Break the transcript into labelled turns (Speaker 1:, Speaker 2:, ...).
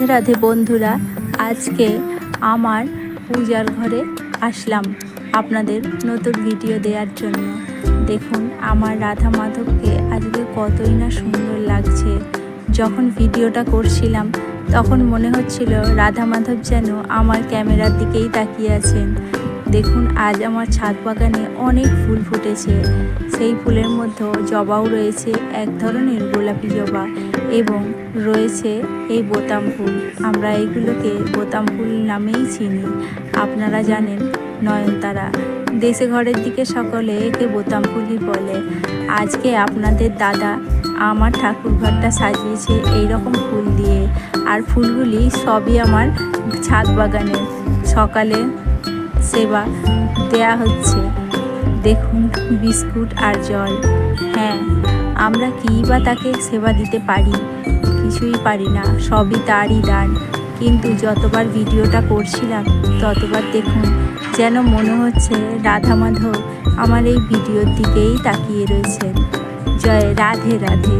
Speaker 1: রাধে রাধে বন্ধুরা, আজকে আমার পূজার ঘরে আসলাম আপনাদের নতুন ভিডিও দেওয়ার জন্য। দেখুন আমার রাধা মাধবকে আজকে কতই না সুন্দর লাগছে। যখন ভিডিওটা করছিলাম তখন মনে হচ্ছিল রাধা মাধব যেন আমার ক্যামেরার দিকেই তাকিয়ে আছেন। দেখুন আজ আমার ছাদ বাগানে অনেক ফুল ফুটেছে। সেই ফুলের মধ্যে জবাও রয়েছে, এক ধরনের গোলাপি জবা, এবং রয়েছে এই বোতাম ফুল। আমরা এইগুলোকে বোতাম ফুল নামেই চিনি। আপনারা জানেন নয়নতারা, দেশে ঘরের দিকে সকলে একে বোতাম ফুলই বলে। আজকে আপনাদের দাদা আমার ঠাকুর ঘরটা সাজিয়েছে এই রকম ফুল দিয়ে, আর ফুলগুলি সবই আমার ছাদ বাগানে সকালে সেবা দেয়া হচ্ছে। দেখুন বিস্কুট আর জল। হ্যাঁ, আমরা কী বা তাকে সেবা দিতে পারি? কিছুই পারি না, সবই তারই দান। কিন্তু যতবার ভিডিওটা করছিলাম ততবার দেখুন যেন মনে হচ্ছে রাধা মাধব আমার এই ভিডিওর দিকেই তাকিয়ে রয়েছেন। জয় রাধে রাধে।